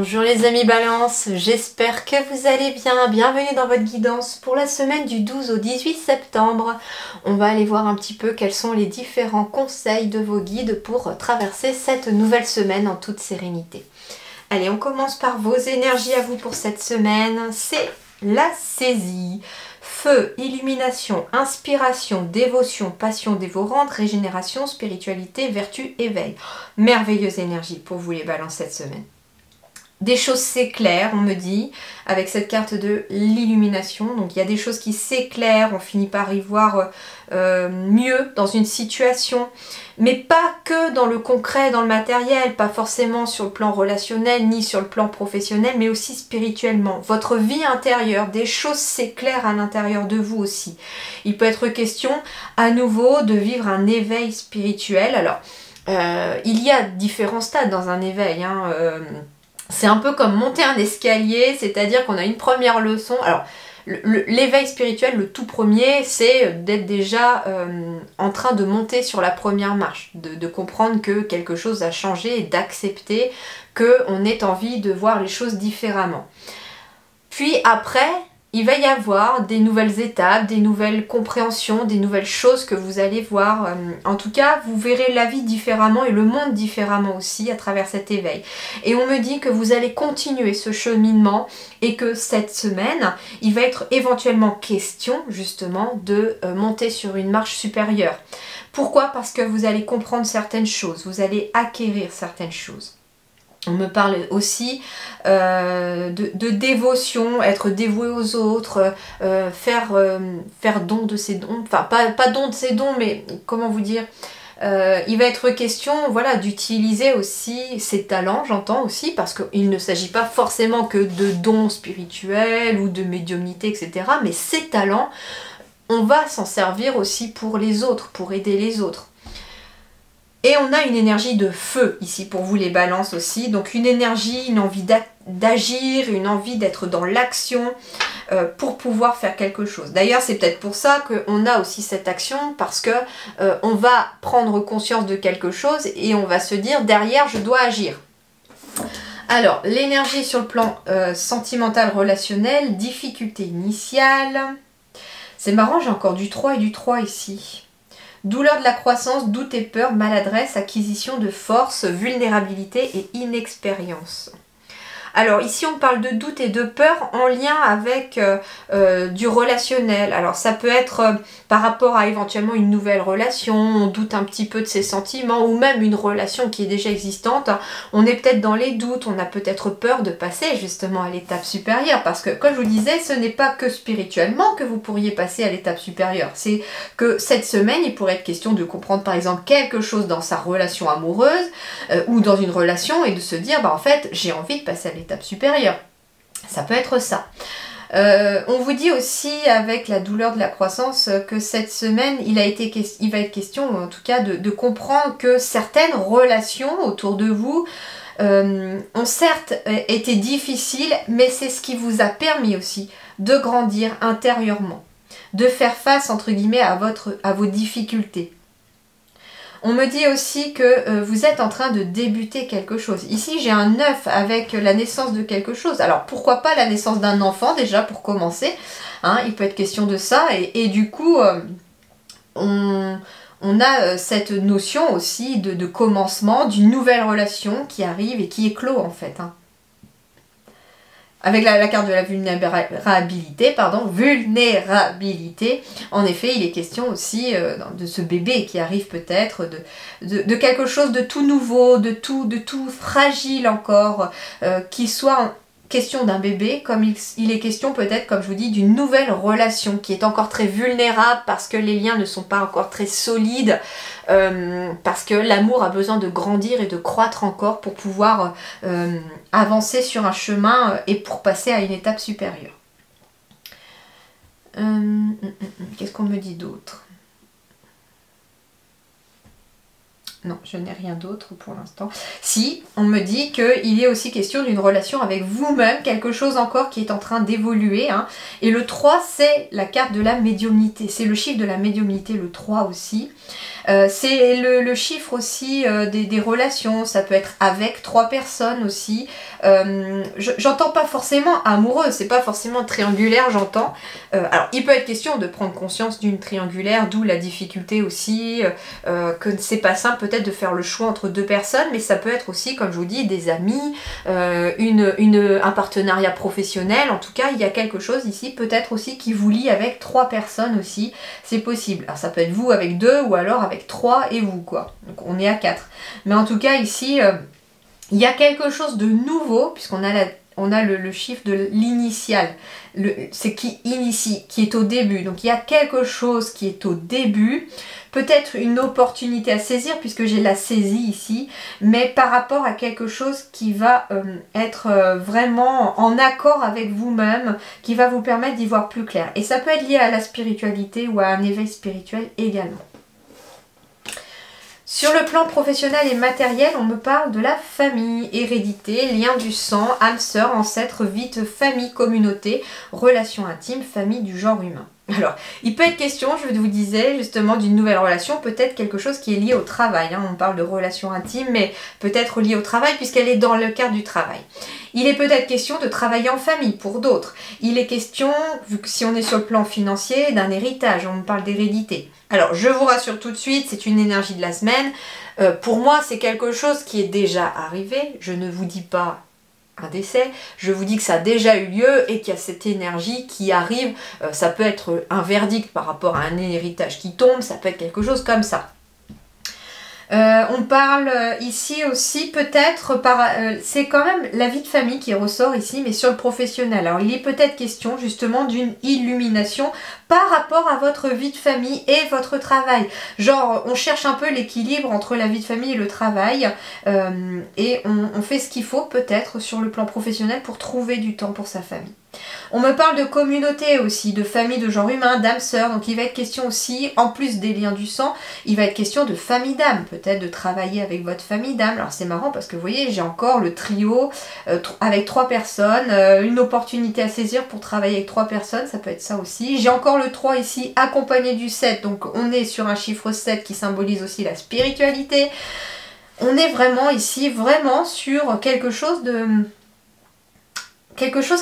Bonjour les amis Balance, j'espère que vous allez bien. Bienvenue dans votre guidance pour la semaine du 12 au 18 septembre. On va aller voir un petit peu quels sont les différents conseils de vos guides pour traverser cette nouvelle semaine en toute sérénité. Allez, on commence par vos énergies à vous pour cette semaine. C'est la saisie. Feu, illumination, inspiration, dévotion, passion dévorante, régénération, spiritualité, vertu, éveil. Merveilleuse énergie pour vous les balances cette semaine. Des choses s'éclairent, on me dit, avec cette carte de l'illumination. Donc il y a des choses qui s'éclairent, on finit par y voir mieux dans une situation. Mais pas que dans le concret, dans le matériel, pas forcément sur le plan relationnel, ni sur le plan professionnel, mais aussi spirituellement. Votre vie intérieure, des choses s'éclairent à l'intérieur de vous aussi. Il peut être question, à nouveau, de vivre un éveil spirituel. Alors, il y a différents stades dans un éveil, c'est un peu comme monter un escalier, c'est-à-dire qu'on a une première leçon. Alors, l'éveil spirituel, le tout premier, c'est d'être déjà en train de monter sur la première marche, de comprendre que quelque chose a changé et d'accepter qu'on ait envie de voir les choses différemment. Puis après, il va y avoir des nouvelles étapes, des nouvelles compréhensions, des nouvelles choses que vous allez voir. En tout cas, vous verrez la vie différemment et le monde différemment aussi à travers cet éveil. Et on me dit que vous allez continuer ce cheminement et que cette semaine, il va être éventuellement question justement de monter sur une marche supérieure. Pourquoi ? Parce que vous allez comprendre certaines choses, vous allez acquérir certaines choses. On me parle aussi de dévotion, être dévoué aux autres, faire don de ses dons, enfin pas don de ses dons, mais comment vous dire, il va être question voilà, d'utiliser aussi ses talents, j'entends aussi, parce qu'il ne s'agit pas forcément que de dons spirituels ou de médiumnité, etc. Mais ces talents, on va s'en servir aussi pour les autres, pour aider les autres. Et on a une énergie de feu ici pour vous les balances aussi. Donc une énergie, une envie d'agir, une envie d'être dans l'action pour pouvoir faire quelque chose. D'ailleurs c'est peut-être pour ça qu'on a aussi cette action parce que on va prendre conscience de quelque chose et on va se dire derrière je dois agir. Alors l'énergie sur le plan sentimental relationnel, difficulté initiale. C'est marrant, j'ai encore du 3 et du 3 ici. Douleur de la croissance, doute et peur, maladresse, acquisition de force, vulnérabilité et inexpérience. Alors ici on parle de doute et de peur en lien avec du relationnel. Alors ça peut être par rapport à éventuellement une nouvelle relation, on doute un petit peu de ses sentiments ou même une relation qui est déjà existante. On est peut-être dans les doutes, on a peut-être peur de passer justement à l'étape supérieure parce que comme je vous disais, ce n'est pas que spirituellement que vous pourriez passer à l'étape supérieure. C'est que cette semaine, il pourrait être question de comprendre par exemple quelque chose dans sa relation amoureuse ou dans une relation et de se dire en fait j'ai envie de passer à l'étape supérieure. Ça peut être ça. On vous dit aussi avec la douleur de la croissance que cette semaine il va être question en tout cas de comprendre que certaines relations autour de vous ont certes été difficiles, mais c'est ce qui vous a permis aussi de grandir intérieurement, de faire face entre guillemets à vos difficultés. On me dit aussi que vous êtes en train de débuter quelque chose. Ici, j'ai un 9 avec la naissance de quelque chose. Alors, pourquoi pas la naissance d'un enfant, déjà, pour commencer. Il peut être question de ça. Et du coup, on a cette notion aussi de commencement, d'une nouvelle relation qui arrive et qui éclot, en fait. Avec la carte de la vulnérabilité, en effet, il est question aussi de ce bébé qui arrive peut-être, de quelque chose de tout nouveau, de tout fragile encore, qui soit question d'un bébé, comme il est question peut-être, comme je vous dis, d'une nouvelle relation qui est encore très vulnérable parce que les liens ne sont pas encore très solides, parce que l'amour a besoin de grandir et de croître encore pour pouvoir avancer sur un chemin et pour passer à une étape supérieure. Qu'est-ce qu'on me dit d'autre ? Non, je n'ai rien d'autre pour l'instant. Si, on me dit qu'il est aussi question d'une relation avec vous-même, quelque chose encore qui est en train d'évoluer. Et le 3, c'est la carte de la médiumnité. C'est le chiffre de la médiumnité, le 3 aussi. C'est le chiffre aussi des relations, ça peut être avec 3 personnes aussi. J'entends pas forcément amoureux, c'est pas forcément triangulaire, j'entends. Alors il peut être question de prendre conscience d'une triangulaire, d'où la difficulté aussi, que c'est pas simple peut-être de faire le choix entre 2 personnes, mais ça peut être aussi, comme je vous dis, des amis, un partenariat professionnel. En tout cas, il y a quelque chose ici, peut-être aussi qui vous lie avec 3 personnes aussi, c'est possible. Alors ça peut être vous avec 2 ou alors avec 3 et vous quoi. Donc on est à 4. Mais en tout cas ici, il y a quelque chose de nouveau, puisqu'on a le chiffre de l'initial. C'est qui initie, qui est au début. Donc il y a quelque chose qui est au début. Peut-être une opportunité à saisir, puisque j'ai la saisie ici, mais par rapport à quelque chose qui va être vraiment en accord avec vous-même, qui va vous permettre d'y voir plus clair. Et ça peut être lié à la spiritualité ou à un éveil spirituel également. Sur le plan professionnel et matériel, on me parle de la famille, hérédité, lien du sang, âme sœur, ancêtre, vite, famille, communauté, relations intimes, famille du genre humain. Alors, il peut être question, je vous disais, justement d'une nouvelle relation, peut-être quelque chose qui est lié au travail. Hein. On parle de relations intimes, mais peut-être lié au travail puisqu'elle est dans le cadre du travail. Il est peut-être question de travailler en famille pour d'autres. Il est question, vu que si on est sur le plan financier, d'un héritage, on me parle d'hérédité. Alors, je vous rassure tout de suite, c'est une énergie de la semaine. Pour moi, c'est quelque chose qui est déjà arrivé. Je ne vous dis pas un décès, je vous dis que ça a déjà eu lieu et qu'il y a cette énergie qui arrive. Ça peut être un verdict par rapport à un héritage qui tombe, ça peut être quelque chose comme ça. On parle ici aussi peut-être c'est quand même la vie de famille qui ressort ici, mais sur le professionnel. Alors il est peut-être question justement d'une illumination par rapport à votre vie de famille et votre travail. Genre on cherche un peu l'équilibre entre la vie de famille et le travail, et on fait ce qu'il faut peut-être sur le plan professionnel pour trouver du temps pour sa famille. On me parle de communauté aussi, de famille de genre humain, d'âme sœur, donc il va être question aussi, en plus des liens du sang, il va être question de famille d'âme, peut-être de travailler avec votre famille d'âme. Alors c'est marrant parce que vous voyez, j'ai encore le trio avec 3 personnes, une opportunité à saisir pour travailler avec 3 personnes, ça peut être ça aussi. J'ai encore le 3 ici, accompagné du 7, donc on est sur un chiffre 7 qui symbolise aussi la spiritualité. On est vraiment ici, vraiment sur quelque chose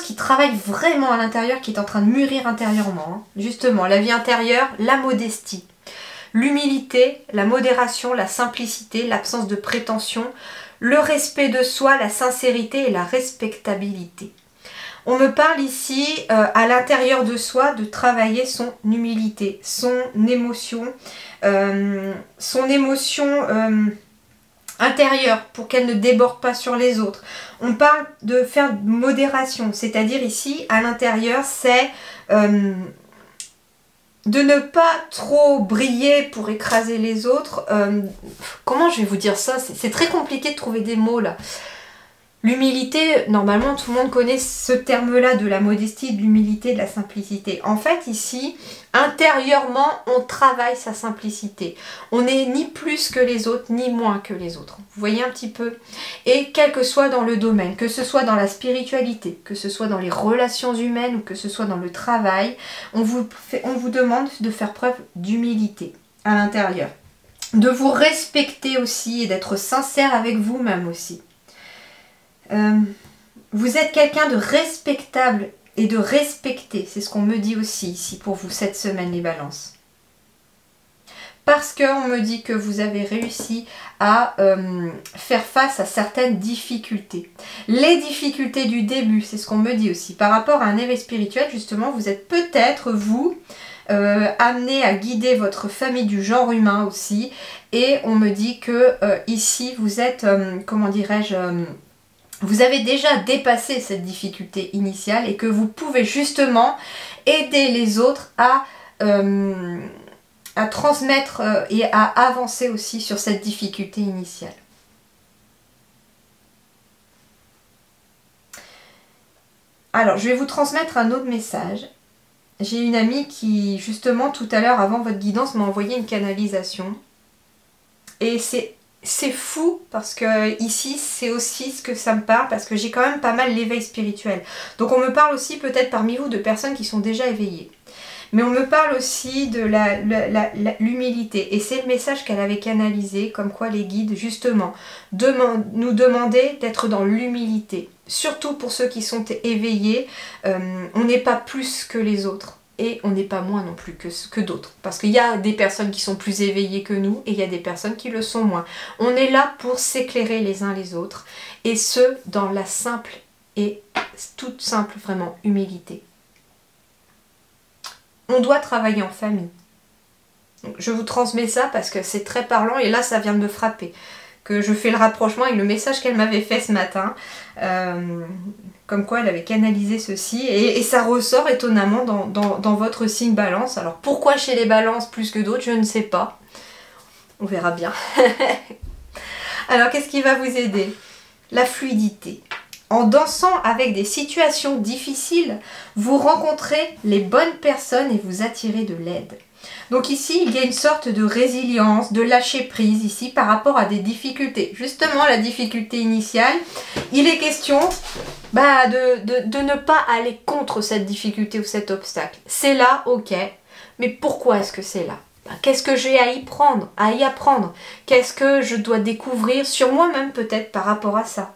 qui travaille vraiment à l'intérieur, qui est en train de mûrir intérieurement. Hein. Justement, la vie intérieure, la modestie, l'humilité, la modération, la simplicité, l'absence de prétention, le respect de soi, la sincérité et la respectabilité. On me parle ici, à l'intérieur de soi, de travailler son humilité, son émotion intérieure pour qu'elle ne déborde pas sur les autres. On parle de faire modération, c'est-à-dire ici à l'intérieur c'est de ne pas trop briller pour écraser les autres. Comment je vais vous dire ça? C'est très compliqué de trouver des mots là. L'humilité, normalement tout le monde connaît ce terme-là de la modestie, de l'humilité, de la simplicité. En fait ici, intérieurement, on travaille sa simplicité. On n'est ni plus que les autres, ni moins que les autres. Vous voyez un petit peu? Et quel que soit dans le domaine, que ce soit dans la spiritualité, que ce soit dans les relations humaines ou que ce soit dans le travail, on vous demande de faire preuve d'humilité à l'intérieur. De vous respecter aussi et d'être sincère avec vous-même aussi. Vous êtes quelqu'un de respectable et de respecté, c'est ce qu'on me dit aussi ici pour vous cette semaine les balances. Parce qu'on me dit que vous avez réussi à faire face à certaines difficultés. Les difficultés du début, c'est ce qu'on me dit aussi. Par rapport à un éveil spirituel, justement, vous êtes peut-être, vous, amené à guider votre famille du genre humain aussi. Et on me dit que ici, vous êtes, comment dirais-je... vous avez déjà dépassé cette difficulté initiale et que vous pouvez justement aider les autres à transmettre et à avancer aussi sur cette difficulté initiale. Alors, je vais vous transmettre un autre message. J'ai une amie qui, justement, tout à l'heure, avant votre guidance, m'a envoyé une canalisation. Et c'est fou parce que ici c'est aussi ce que ça me parle, parce que j'ai quand même pas mal l'éveil spirituel. Donc on me parle aussi peut-être parmi vous de personnes qui sont déjà éveillées. Mais on me parle aussi de l'humilité. Et c'est le message qu'elle avait canalisé, comme quoi les guides, justement, nous demandaient d'être dans l'humilité. Surtout pour ceux qui sont éveillés, on n'est pas plus que les autres. Et on n'est pas moins non plus que d'autres. Parce qu'il y a des personnes qui sont plus éveillées que nous et il y a des personnes qui le sont moins. On est là pour s'éclairer les uns les autres. Et ce, dans la simple et toute simple, vraiment, humilité. On doit travailler en famille. Donc, je vous transmets ça parce que c'est très parlant et là, ça vient de me frapper. Que je fais le rapprochement avec le message qu'elle m'avait fait ce matin. Comme quoi elle avait canalisé ceci. Et ça ressort étonnamment dans votre signe balance. Alors pourquoi chez les balances plus que d'autres, je ne sais pas. On verra bien. Alors qu'est-ce qui va vous aider? La fluidité. En dansant avec des situations difficiles, vous rencontrez les bonnes personnes et vous attirez de l'aide. Donc ici, il y a une sorte de résilience, de lâcher prise ici par rapport à des difficultés. Justement, la difficulté initiale, il est question de ne pas aller contre cette difficulté ou cet obstacle. C'est là, ok, mais pourquoi est-ce que c'est là? Qu'est-ce que j'ai à y apprendre? Qu'est-ce que je dois découvrir sur moi-même peut-être par rapport à ça?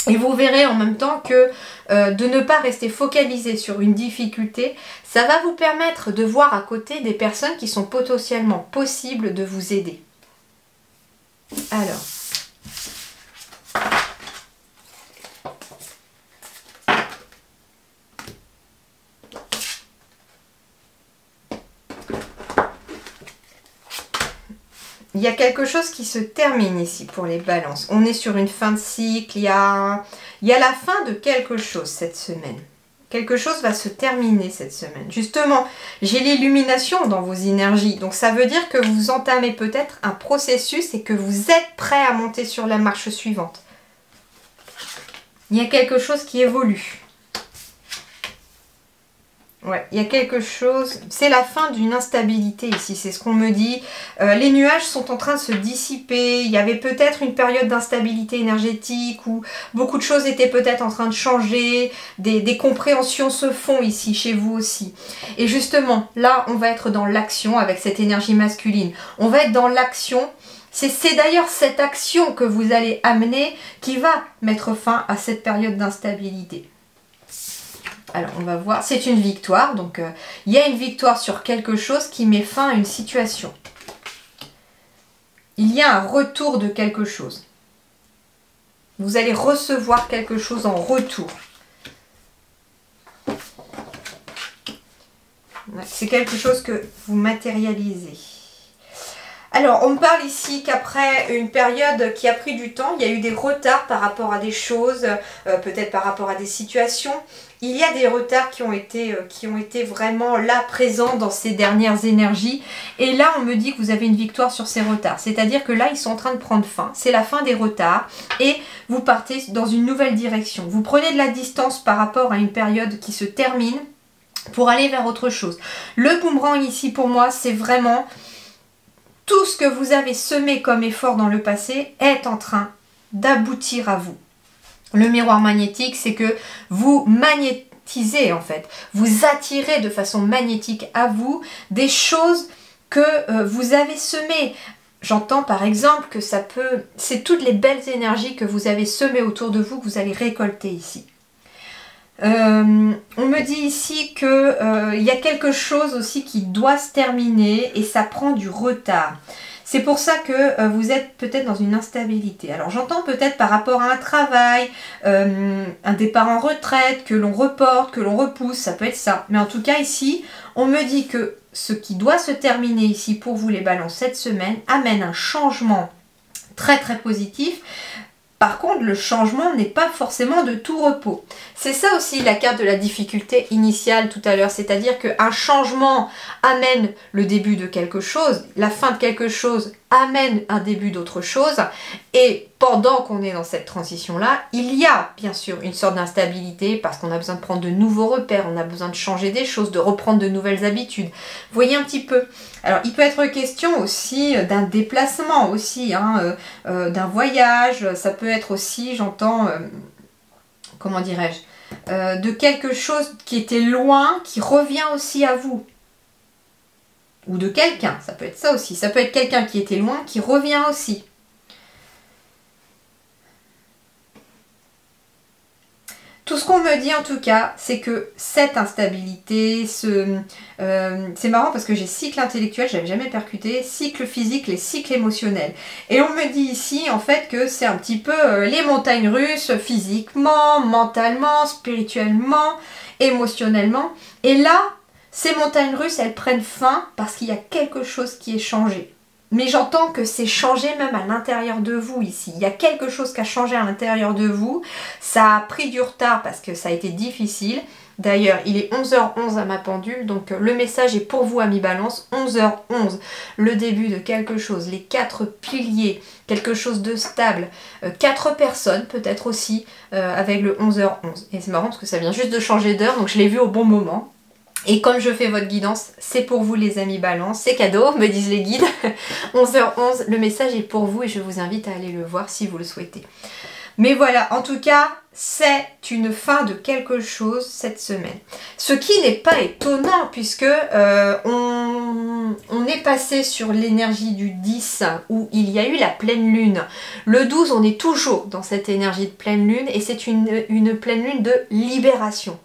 Et vous verrez en même temps que de ne pas rester focalisé sur une difficulté, ça va vous permettre de voir à côté des personnes qui sont potentiellement possibles de vous aider. Alors. Il y a quelque chose qui se termine ici pour les balances. On est sur une fin de cycle, il y a la fin de quelque chose cette semaine. Quelque chose va se terminer cette semaine. Justement, j'ai l'illumination dans vos énergies. Donc ça veut dire que vous entamez peut-être un processus et que vous êtes prêt à monter sur la marche suivante. Il y a quelque chose qui évolue. Ouais, il y a quelque chose, c'est la fin d'une instabilité ici, c'est ce qu'on me dit. Les nuages sont en train de se dissiper, il y avait peut-être une période d'instabilité énergétique où beaucoup de choses étaient peut-être en train de changer, des compréhensions se font ici, chez vous aussi. Et justement, là, on va être dans l'action avec cette énergie masculine. On va être dans l'action. C'est d'ailleurs cette action que vous allez amener qui va mettre fin à cette période d'instabilité. Alors, on va voir. C'est une victoire. Donc, il y a une victoire sur quelque chose qui met fin à une situation. Il y a un retour de quelque chose. Vous allez recevoir quelque chose en retour. C'est quelque chose que vous matérialisez. Alors, on me parle ici qu'après une période qui a pris du temps, il y a eu des retards par rapport à des choses, peut-être par rapport à des situations. Il y a des retards qui ont été vraiment là, présents dans ces dernières énergies. Et là, on me dit que vous avez une victoire sur ces retards. C'est-à-dire que là, ils sont en train de prendre fin. C'est la fin des retards. Et vous partez dans une nouvelle direction. Vous prenez de la distance par rapport à une période qui se termine pour aller vers autre chose. Le boomerang ici, pour moi, c'est vraiment tout ce que vous avez semé comme effort dans le passé est en train d'aboutir à vous. Le miroir magnétique, c'est que vous magnétisez en fait. Vous attirez de façon magnétique à vous des choses que vous avez semées. J'entends par exemple que ça peut... C'est toutes les belles énergies que vous avez semées autour de vous que vous allez récolter ici. On me dit ici que y a quelque chose aussi qui doit se terminer et ça prend du retard. C'est pour ça que vous êtes peut-être dans une instabilité. Alors j'entends peut-être par rapport à un travail, un départ en retraite, que l'on reporte, que l'on repousse, ça peut être ça. Mais en tout cas ici, on me dit que ce qui doit se terminer ici pour vous les balances cette semaine amène un changement très très positif. Par contre, le changement n'est pas forcément de tout repos. C'est ça aussi la carte de la difficulté initiale tout à l'heure, c'est-à-dire qu'un changement amène le début de quelque chose, la fin de quelque chose amène un début d'autre chose, et pendant qu'on est dans cette transition-là, il y a bien sûr une sorte d'instabilité parce qu'on a besoin de prendre de nouveaux repères, on a besoin de changer des choses, de reprendre de nouvelles habitudes. Vous voyez un petit peu. Alors, il peut être question aussi d'un déplacement aussi, hein, d'un voyage, ça peut être aussi, j'entends, comment dirais-je, de quelque chose qui était loin, qui revient aussi à vous. ou de quelqu'un, ça peut être ça aussi, ça peut être quelqu'un qui était loin, qui revient aussi. Tout ce qu'on me dit en tout cas, c'est que cette instabilité, c'est marrant parce que j'ai cycle intellectuel, j'avais jamais percuté, cycle physique, les cycles émotionnels. Et on me dit ici en fait que c'est un petit peu les montagnes russes, physiquement, mentalement, spirituellement, émotionnellement. Et là, ces montagnes russes, elles prennent fin parce qu'il y a quelque chose qui est changé. Mais j'entends que c'est changé même à l'intérieur de vous ici. Il y a quelque chose qui a changé à l'intérieur de vous. Ça a pris du retard parce que ça a été difficile. D'ailleurs, il est 11h11 à ma pendule, donc le message est pour vous, amis Balance. 11h11, le début de quelque chose, les 4 piliers, quelque chose de stable. 4 personnes peut-être aussi avec le 11h11. Et c'est marrant parce que ça vient juste de changer d'heure, donc je l'ai vu au bon moment. Et comme je fais votre guidance, c'est pour vous les amis Balance, c'est cadeau, me disent les guides. 11h11, le message est pour vous et je vous invite à aller le voir si vous le souhaitez. Mais voilà, en tout cas, c'est une fin de quelque chose cette semaine. Ce qui n'est pas étonnant puisque on est passé sur l'énergie du 10 où il y a eu la pleine lune. Le 12, on est toujours dans cette énergie de pleine lune et c'est une pleine lune de libération.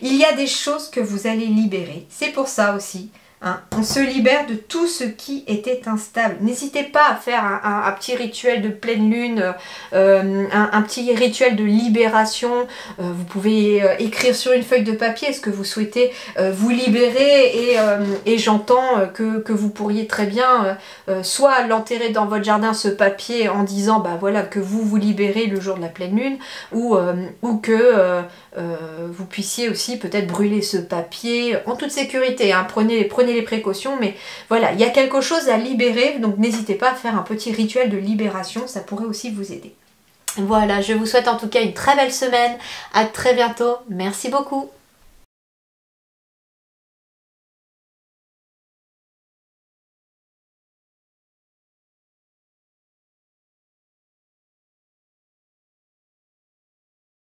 Il y a des choses que vous allez libérer. C'est pour ça aussi. Hein, on se libère de tout ce qui était instable. N'hésitez pas à faire un petit rituel de pleine lune, un petit rituel de libération. Vous pouvez écrire sur une feuille de papier ce que vous souhaitez vous libérer et j'entends que vous pourriez très bien soit l'enterrer dans votre jardin ce papier en disant bah voilà que vous libérez le jour de la pleine lune ou que vous puissiez aussi peut-être brûler ce papier en toute sécurité. Hein. Prenez les précautions, mais voilà, il y a quelque chose à libérer, donc n'hésitez pas à faire un petit rituel de libération, ça pourrait aussi vous aider. Voilà, je vous souhaite en tout cas une très belle semaine, à très bientôt, merci beaucoup.